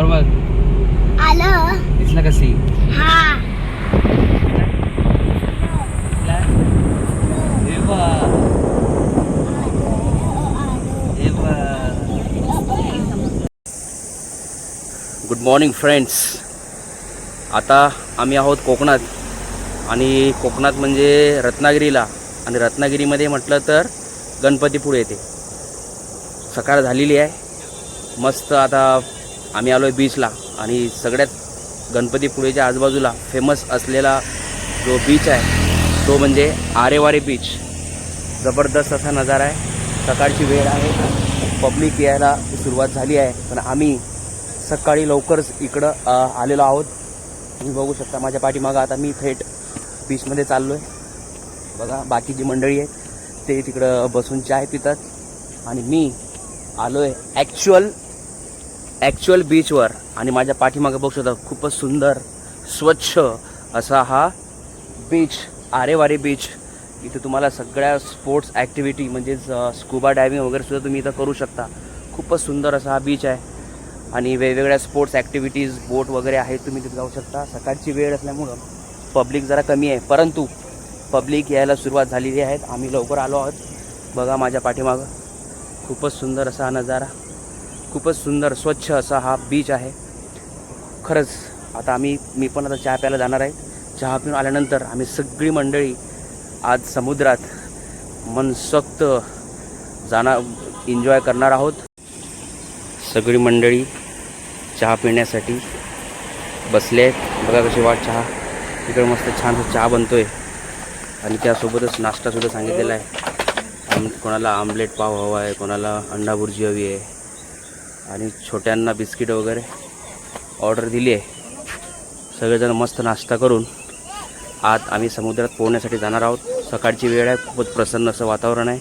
बघ आलं दिसलं कशी हा गुड मॉर्निंग फ्रेंड्स. आता आम्ही आहोत कोकणात आणि कोकणात म्हणजे रत्नागिरीला. आणि रत्नागिरीमध्ये म्हटलं तर गणपतीपुळे येते. सकाळ झालेली आहे मस्त. आता आम्ही आलो आहे बीचला आणि सगळ्यात गणपतीपुळेच्या आजूबाजूला फेमस असलेला जो बीच आहे तो म्हणजे आरेवारे बीच. जबरदस्त असा नजारा आहे. सकाळची वेळ आहे, पब्लिक यायला सुरुवात झाली आहे, पण आम्ही सकाळी लवकरच इकडं आलेलो आहोत. तुम्ही बघू शकता माझ्या पाठीमागं. आता मी थेट बीचमध्ये चाललो आहे. बघा बाकीची मंडळी आहेत ते तिकडं बसून चाय पितात आणि मी आलो आहे ॲक्च्युअल बीचवर. आणि माझ्या पाठीमागं बघू शकता खूपच सुंदर स्वच्छ असा हा बीच, आरेवारे बीच. इथे तुम्हाला सगळ्या स्पोर्ट्स ॲक्टिव्हिटी म्हणजेच स्कुबा डायव्हिंग वगैरे सुद्धा तुम्ही इथं करू शकता. खूपच सुंदर असा हा बीच आहे आणि वेगवेगळ्या स्पोर्ट्स ॲक्टिव्हिटीज बोट वगैरे आहेत, तुम्ही तिथे जाऊ शकता. सकाळची वेळ असल्यामुळं पब्लिक जरा कमी आहे, परंतु पब्लिक यायला सुरुवात झालेली आहेत. आम्ही लवकर आलो आहोत. बघा माझ्या पाठीमागं खूपच सुंदर असा हा नजारा, खूपच सुंदर स्वच्छ असा हा बीच आहे खरंच. आता मी पण आता चहा प्यायला जाणार आहे. चहा पिऊन आल्यानंतर आम्ही सगळी मंडळी आज समुद्रात मनसोक्त एन्जॉय करणार आहोत. सगळी मंडळी चहा पिण्यासाठी बसले आहेत. बघा कशी वाट चहा. इकडे मस्त छान चहा बनतो आहे आणि त्यासोबतच नाश्तासुद्धा सांगितलेला आहे. कोणाला आमलेट पाव हवा आहे, कोणाला अंडा भुर्जी हवी आहे आणि छोट्यांना बिस्किट वगैरे ऑर्डर दिली आहे. सगळेजण मस्त नाश्ता करून आज आम्ही समुद्रात पोहण्यासाठी जाणार आहोत. सकाळची वेळ आहे, खूपच प्रसन्न असं वातावरण आहे.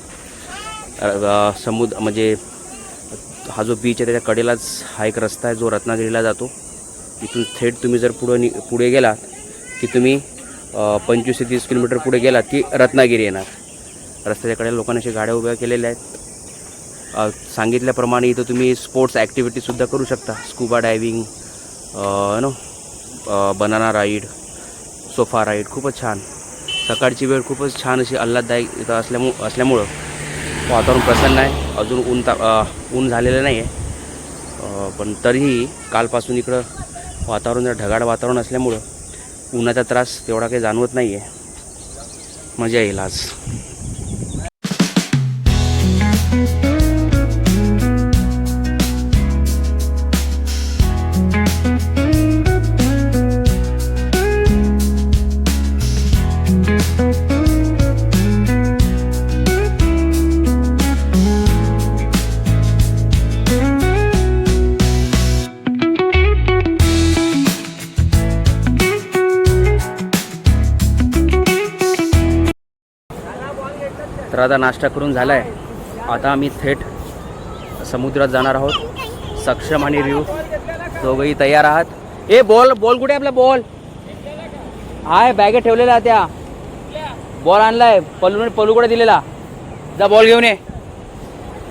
म्हणजे हा जो बीच आहे त्याच्या कडेलाच हा एक रस्ता आहे जो रत्नागिरीला जातो. इथून थेट तुम्ही जर पुढे गेलात की तुम्ही 25 ते 30 किलोमीटर पुढे गेलात की रत्नागिरी येणार. रस्त्याच्या कडेला लोकांनी अशी गाड्या उभ्या केलेल्या आहेत. सांगितल्याप्रमाणे इथं तुम्ही स्पोर्ट्स ॲक्टिव्हिटीसुद्धा करू शकता. Scuba diving, banana ride, sofa ride. खूपच छान. सकाळची वेळ खूपच छान अशी आल्हाददायक इथं असल्यामुळं वातावरण प्रसन्न आहे. अजून ऊन झालेलं नाही आहे, पण तरीही कालपासून इकडं वातावरण जर ढगाळ वातावरण असल्यामुळं उन्हाचा त्रास तेवढा काही जाणवत नाही आहे. मजा येईल आज. तर आता नाश्ता करून झाला आहे. आता आम्ही थेट समुद्रात जाणार आहोत. सक्षम आणि रिव दोघंही तयार आहात. बॉल कुठे आपला? बॉल आहे बॅगेत ठेवलेला. त्या बॉल आणलाय, पलूकडे दिलेला. जा बॉल घेऊन ये.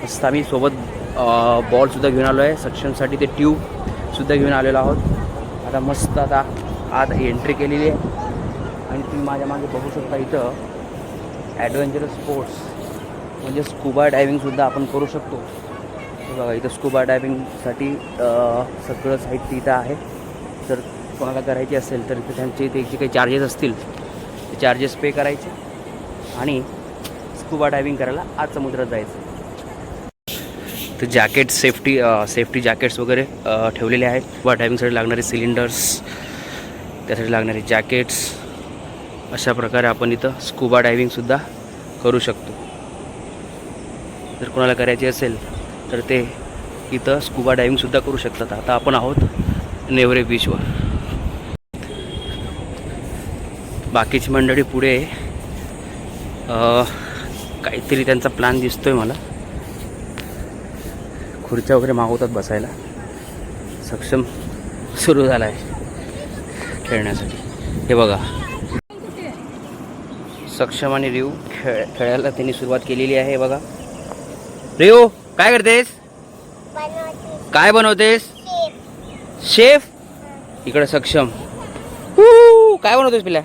मस्त आम्ही सोबत बॉलसुद्धा घेऊन आलो आहे. सक्षमसाठी ते ट्यूबसुद्धा घेऊन आलेलो आहोत. आता मस्त आता आत एंट्री केलेली आहे आणि तुम्ही माझ्या मागे बघू शकता इथं ॲडव्हेंचरस स्पोर्ट्स म्हणजे स्कुबा डायव्हिंगसुद्धा आपण करू शकतो. बघा इथं स्कुबा डायव्हिंगसाठी सगळं साहित्य इथं आहे. जर कोणाला करायची असेल तर इथे त्यांचे जे काही चार्जेस असतील ते चार्जेस पे करायचे आणि स्कुबा डायव्हिंग करायला आज समुद्रात जायचं. तर जॅकेट्स, सेफ्टी जॅकेट्स वगैरे ठेवलेले आहेत. स्कुबा डायव्हिंगसाठी लागणारे सिलेंडर्स, त्यासाठी लागणारे जॅकेट्स. अशा प्रकारे आपण इथं स्कुबा डायव्हिंगसुद्धा करू शकतो. जर कोणाला करायची असेल तर ते इथं स्कुबा डायव्हिंगसुद्धा करू शकतात. आता आपण आहोत नेवरे बीचवर. बाकीची मंडळी पुढे काहीतरी त्यांचा प्लॅन दिसतोय मला. खुर्च्या वगैरे मागवतात बसायला. सक्षम सुरू झाला आहे खेळण्यासाठी. हे बघा सक्षम आणि रिव खेळायला त्यांनी सुरुवात केलेली आहे. बघा रिव काय करतेस? काय बनवतेस? शेफ इकडे सक्षम. काय बनवतोस पिल्या?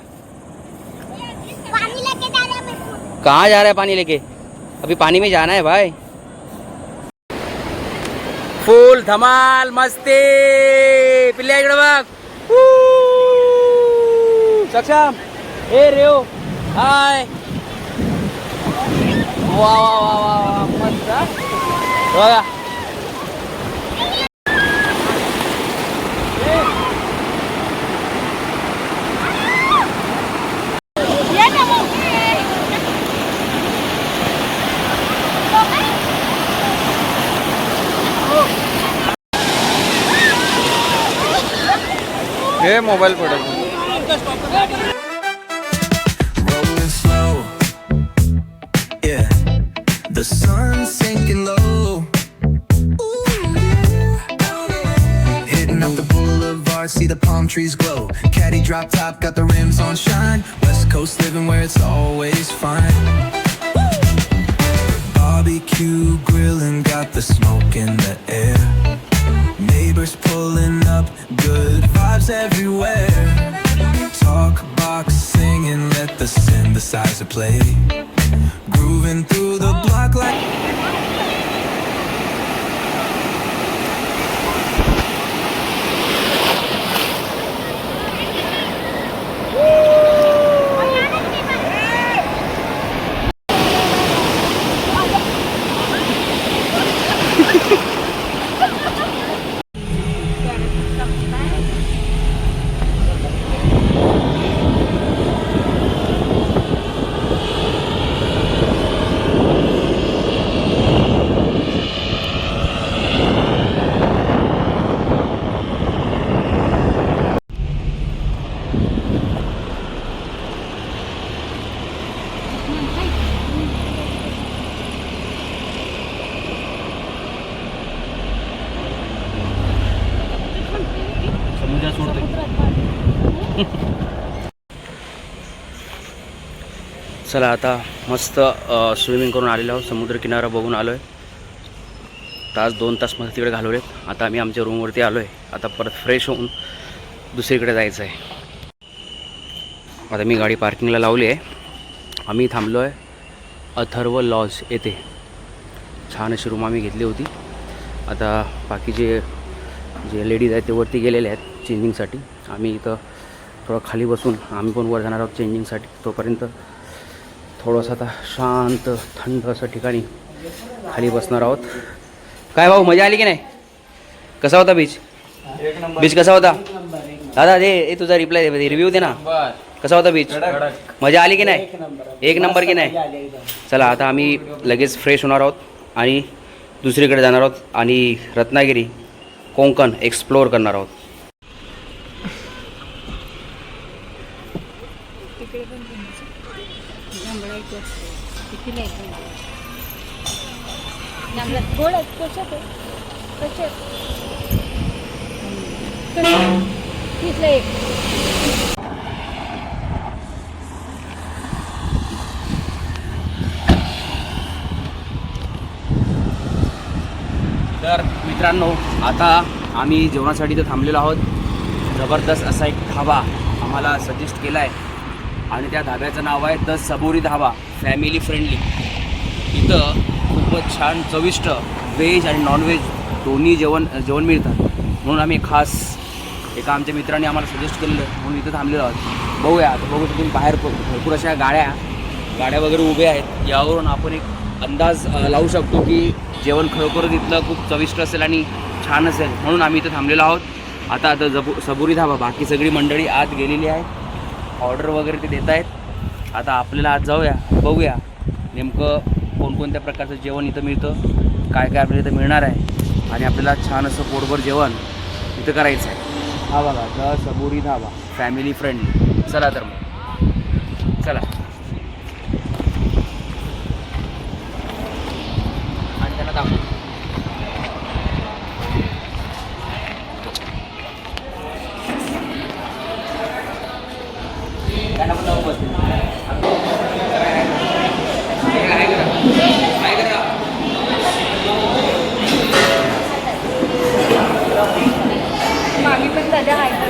पानी लेके जा रहा है मेरे को. कहाँ जा रहा है पानी लेके? अभी पानी में जाना है भाई. फुल धमाल मस्ती. पिल्या इकडे बघ. सक्षम. ए रेओ हाय. वा वा वा वा वा मस्त हा. बघा ये ना वो. हे मोबाईल पडेल. Rolling slow, yeah. The sun's sinking low. Hitting up the boulevard, see the palm trees glow. Caddy drop top, got the rims on shine. West Coast living where it's always fine. Barbecue grilling, got the smoke in the air. Neighbors pulling up, good vibes everywhere. Talk box singing, let the synthesizer play. Grooving through the block like समुद्रात सोडतोय. चला आता मस्त swimming करून आलेलो आहोत. समुद्र किनारा बघून आलो आहे. तास 2 तास मध्ये तिकडे घालवलेत. आता आम्ही आमच्या रूमवरती आलो आहे. आता परत फ्रेश होऊन दुसरीकडे जायचं आहे. आता मी गाडी पार्किंगला लावली आहे. आम्ही थांबलो आहे अथर्व लॉज येथे. छान अशी रूम आम्ही घेतली होती. आता बाकीचे जे लेडीज आहेत ते वरती गेलेले आहेत चेंजिंगसाठी. आम्ही इथं थोडं खाली बसून आम्ही पण वर जाणार आहोत चेंजिंगसाठी. तोपर्यंत थोडंसं आता शांत थंड असं ठिकाणी खाली बसणार आहोत. काय भाऊ मजा आली की नाही? कसा होता बीच? बीच कसा होता दादा? दे तुझा रिप्लाय रिव्ह्यू दे ना. कसा होता बीच? मजा आली की नाही? एक नंबर की नाही? चला आता आम्ही लगेच फ्रेश होणार आहोत आणि दुसरीकडे जाणार आहोत आणि रत्नागिरी कोकण एक्सप्लोअर करणार आहोत. तर मित्रांनो आता आम्ही जेवणासाठी तर थांबलेलो आहोत. जबरदस्त असा एक धाबा आम्हाला सजेस्ट केला आहे आणि त्या धाब्याचं नाव आहे the Saburi dhaba, family friendly. इथं खूपच छान चविष्ट व्हेज आणि नॉनव्हेज दोन्ही जेवण मिळतात. म्हणून आम्ही खास एका आमच्या मित्राने आम्हाला सजेस्ट केलेलं म्हणून इथं थांबलेलो आहोत. बघूया आता बघू शकतो बाहेर भरपूर अशा गाड्या वगैरे उभ्या आहेत. यावरून आपण एक अंदाज लावू शकतो की जेवण खरोखरच इथलं खूप चविष्ट असेल आणि छान असेल. म्हणून आम्ही इथं थांबलेलो आहोत. आता सबुरी धाबा बाकी सगळी मंडळी आत गेलेली आहे. ऑर्डर वगैरे ते देत आहेत. आता आपल्याला आज जाऊया बघूया नेमकं कोणकोणत्या प्रकारचं जेवण इथं मिळतं, काय काय आपल्याला इथं मिळणार आहे आणि आपल्याला छान असं पोटभर जेवण इथं करायचं आहे. हा बघा the Saburi dhaba, family friendly. चला तर मग चला. आणि त्यांना दाखव. त्यांना पण जाऊ बसते. उद्या हायकिंग